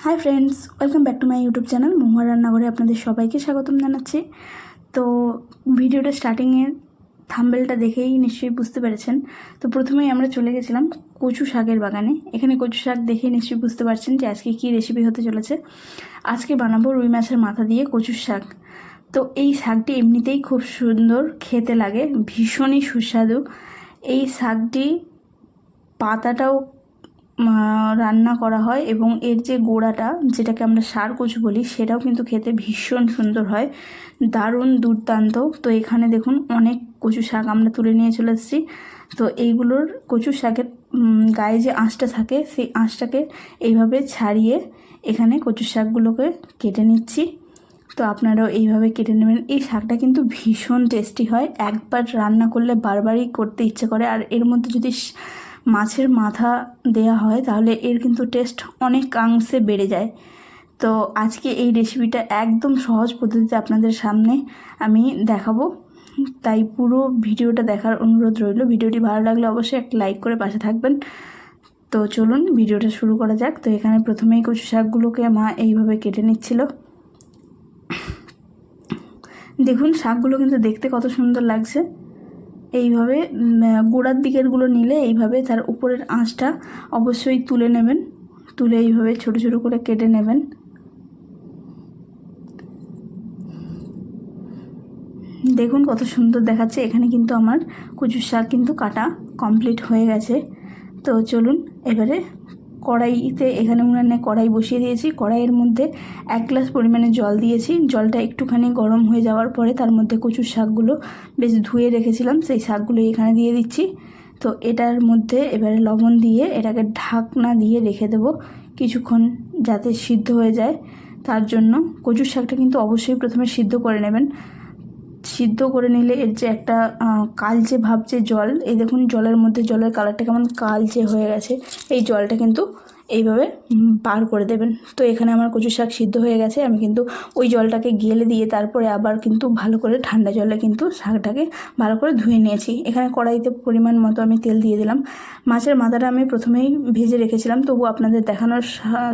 High friends welcome back to my YouTube channel महुयार रान्नाघरे आपनादेर सबाइके स्वागतम जानाच्छि। तो भिडियोटा स्टार्टिंगे थाम्बनेलटा देखेई निश्चयई बुझते पेरेछेन। तो प्रथमेई आमरा चले गेছিলাম कचु शाकेर बागाने। एखाने कचु शाक देखेई निश्चयई बुझते पारछेन जे आजके कि रेसिपि होते चलेछे। आजके बानाबो रुई माछेर माथा दिये कचु शाक। तो এই শাকটি এমনিতেই খুব সুন্দর খেতে লাগে, ভীষণই সুস্বাদু। এই শাকটি পাতাটাও রান্না করা হয় এবং এর যে গোড়াটা যেটাকে আমরা ষাঁড় কচু বলি সেটাও কিন্তু খেতে ভীষণ সুন্দর হয়, দারুণ দুর্দান্ত। তো এখানে দেখুন অনেক কচু শাক আমরা তুলে নিয়ে চলে এসেছি। তো এইগুলোর কচু শাকের গায়ে যে আঁশটা থাকে সেই আঁশটাকে এইভাবে ছাড়িয়ে এখানে কচু শাকগুলোকে কেটে নিচ্ছি। তো আপনারাও এইভাবে কেটে নেবেন। এই শাকটা কিন্তু ভীষণ টেস্টি হয়, একবার রান্না করলে বারবারই করতে ইচ্ছে করে। আর এর মধ্যে যদি মাছের মাথা দেয়া হয় তাহলে এর কিন্তু টেস্ট অনেকাংশে বেড়ে যায়। তো আজকে এই রেসিপিটা একদম সহজ পদ্ধতিতে আপনাদের সামনে আমি দেখাবো, তাই পুরো ভিডিওটা দেখার অনুরোধ রইল। ভিডিওটি ভালো লাগলে অবশ্যই একটা লাইক করে পাশে থাকবেন। তো চলুন ভিডিওটা শুরু করা যাক। তো এখানে প্রথমেই কচু শাকগুলোকে মা এইভাবে কেটে নিচ্ছিল। দেখুন শাকগুলো কিন্তু দেখতে কত সুন্দর লাগছে। এইভাবে গোড়ার দিকেরগুলো নিলে এইভাবে তার উপরের আঁশটা অবশ্যই তুলে নেবেন, তুলে এইভাবে ছোট ছোট করে কেটে নেবেন। দেখুন কত সুন্দর দেখাচ্ছে। এখানে কিন্তু আমার কচু শাক কিন্তু কাটা কমপ্লিট হয়ে গেছে। তো চলুন এবারে কড়াইতে, এখানে উনানে কড়াই বসিয়ে দিয়েছি। কড়াইয়ের মধ্যে 1 গ্লাস পরিমাণে জল দিয়েছি। জলটা একটুখানি গরম হয়ে যাওয়ার পরে তার মধ্যে কচুর শাকগুলো বেশ ধুয়ে রেখেছিলাম সেই শাকগুলো এখানে দিয়ে দিচ্ছি। তো এটার মধ্যে এবারে লবণ দিয়ে এটাকে ঢাকনা দিয়ে রেখে দেব কিছুক্ষণ যাতে সিদ্ধ হয়ে যায়। তার জন্য কচুর শাকটা কিন্তু অবশ্যই প্রথমে সিদ্ধ করে নেবেন। সিদ্ধ করে নিলে এর যে একটা কালচে ভাব, যে জল, এই দেখুন জলের মধ্যে জলের কালারটা কেমন কালচে হয়ে গেছে, এই জলটা কিন্তু এইভাবে বার করে দেবেন। তো এখানে আমার কচু শাক সিদ্ধ হয়ে গেছে। আমি কিন্তু ওই জলটাকে গেলে দিয়ে তারপরে আবার কিন্তু ভালো করে ঠান্ডা জলে কিন্তু শাকটাকে ভালো করে ধুয়ে নিয়েছি। এখানে কড়াইতে পরিমাণ মতো আমি তেল দিয়ে দিলাম। মাছের মাথাটা আমি প্রথমেই ভেজে রেখেছিলাম, তবু আপনাদের দেখানোর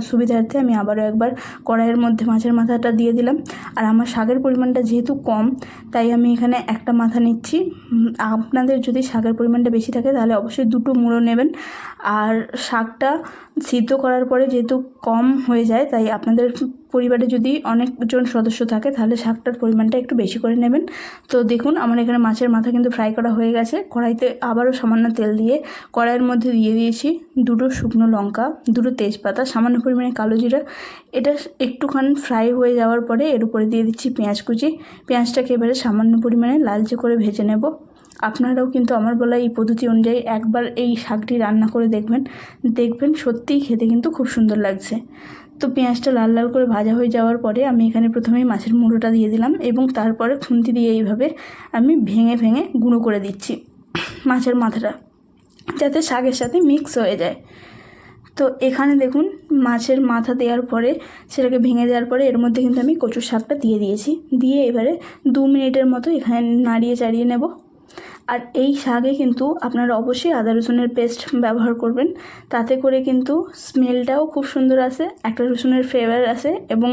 সুবিধার্থে আমি আবারও একবার কড়াইয়ের মধ্যে মাছের মাথাটা দিয়ে দিলাম। আর আমার শাকের পরিমাণটা যেহেতু কম তাই আমি এখানে একটা মাথা নিচ্ছি। আপনাদের যদি শাকের পরিমাণটা বেশি থাকে তাহলে অবশ্যই 2টো মুড়ো নেবেন। আর শাকটা সিদ্ধ করার পরে যেহেতু কম হয়ে যায় তাই আপনাদের পরিবারে যদি অনেকজন সদস্য থাকে তাহলে শাকটার পরিমাণটা একটু বেশি করে নেবেন। তো দেখুন আমার এখানে মাছের মাথা কিন্তু ফ্রাই করা হয়ে গেছে। কড়াইতে আবারও সামান্য তেল দিয়ে কড়াইয়ের মধ্যে দিয়ে দিয়েছি 2টো শুকনো লঙ্কা, 2টো তেজপাতা, সামান্য পরিমাণে কালো জিরা। এটা একটুখানি ফ্রাই হয়ে যাওয়ার পরে এর উপরে দিয়ে দিচ্ছি পেঁয়াজ কুচি। পেঁয়াজটাকে এবারে সামান্য পরিমাণে লালচে করে ভেজে নেব। আপনারাও কিন্তু আমার বলা এই পদ্ধতি অনুযায়ী একবার এই শাকটি রান্না করে দেখবেন সত্যিই খেতে কিন্তু খুব সুন্দর লাগছে। তো পেঁয়াজটা লাল লাল করে ভাজা হয়ে যাওয়ার পরে আমি এখানে প্রথমেই মাছের মুড়োটা দিয়ে দিলাম এবং তারপরে খুন্তি দিয়ে এইভাবে আমি ভেঙে ভেঙে গুঁড়ো করে দিচ্ছি মাছের মাথাটা, যাতে শাকের সাথে মিক্স হয়ে যায়। তো এখানে দেখুন মাছের মাথা দেওয়ার পরে সেটাকে ভেঙে দেওয়ার পরে এর মধ্যে কিন্তু আমি কচুর শাকটা দিয়ে দিয়েছি। দিয়ে এবারে 2 মিনিটের মতো এখানে নাড়িয়ে চাড়িয়ে নেব। আর এই শাকে কিন্তু আপনারা অবশ্যই আদা রসুনের পেস্ট ব্যবহার করবেন, তাতে করে কিন্তু স্মেলটাও খুব সুন্দর আসে, একটা রসুনের ফ্লেভার আসে এবং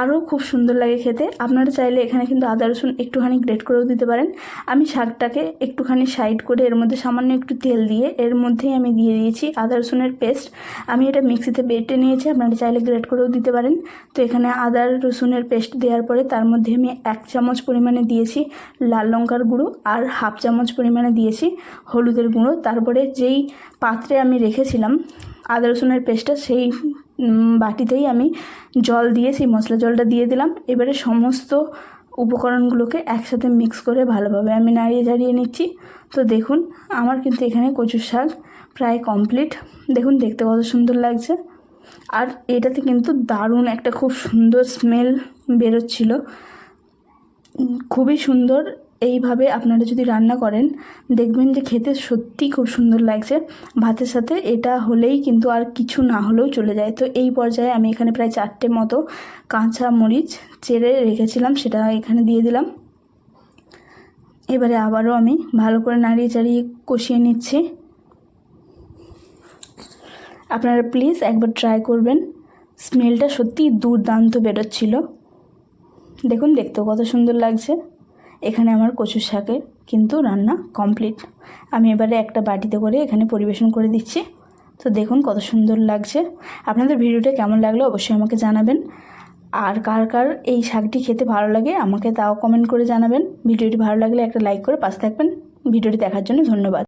আরও খুব সুন্দর লাগে খেতে। আপনারা চাইলে এখানে কিন্তু আদা রসুন একটুখানি গ্রেট করেও দিতে পারেন। আমি শাকটাকে একটুখানি সাইড করে এর মধ্যে সামান্য একটু তেল দিয়ে এর মধ্যেই আমি দিয়ে দিয়েছি আদা রসুনের পেস্ট। আমি এটা মিক্সিতে বেটে নিয়েছি, আপনারা চাইলে গ্রেট করেও দিতে পারেন। তো এখানে আদা রসুনের পেস্ট দেওয়ার পরে তার মধ্যে আমি 1 চামচ পরিমাণে দিয়েছি লাল লঙ্কার গুঁড়ো আর 1/2 চামচ পরিমাণে দিয়েছি হলুদের গুঁড়ো। তারপরে যেই পাত্রে আমি রেখেছিলাম আদা রসুনের পেস্টটা সেই বাটিতেই আমি জল দিয়ে সেই মশলা জলটা দিয়ে দিলাম। এবারে সমস্ত উপকরণগুলোকে একসাথে মিক্স করে ভালোভাবে আমি নাড়িয়ে চাড়িয়ে নিচ্ছি। তো দেখুন আমার কিন্তু এখানে কচু শাক প্রায় কমপ্লিট। দেখুন দেখতে কত সুন্দর লাগছে, আর এটাতে কিন্তু দারুণ একটা খুব সুন্দর স্মেল বেরোচ্ছিল, খুবই সুন্দর। এইভাবে আপনারা যদি রান্না করেন দেখবেন যে খেতে সত্যি খুব সুন্দর লাগছে। ভাতের সাথে এটা হলেই কিন্তু আর কিছু না হলেও চলে যায়। তো এই পর্যায়ে আমি এখানে প্রায় 4টে মতো কাঁচা মরিচ চেড়ে রেখেছিলাম, সেটা এখানে দিয়ে দিলাম। এবারে আবারও আমি ভালো করে নাড়িয়ে চাড়িয়ে কষিয়ে নিচ্ছি। আপনারা প্লিজ একবার ট্রাই করবেন। স্মেলটা সত্যিই দুর্দান্ত বেরোচ্ছিল। দেখুন দেখতেও কত সুন্দর লাগছে। এখানে আমার কচু শাকের কিন্তু রান্না কমপ্লিট। আমি এবারে একটা বাটিতে করে এখানে পরিবেশন করে দিচ্ছি। তো দেখুন কত সুন্দর লাগছে। আপনাদের ভিডিওটা কেমন লাগলো অবশ্যই আমাকে জানাবেন। আর কার কার এই শাকটি খেতে ভালো লাগে আমাকে তাও কমেন্ট করে জানাবেন। ভিডিওটি ভালো লাগলে একটা লাইক করে পাশে থাকবেন। ভিডিওটি দেখার জন্য ধন্যবাদ।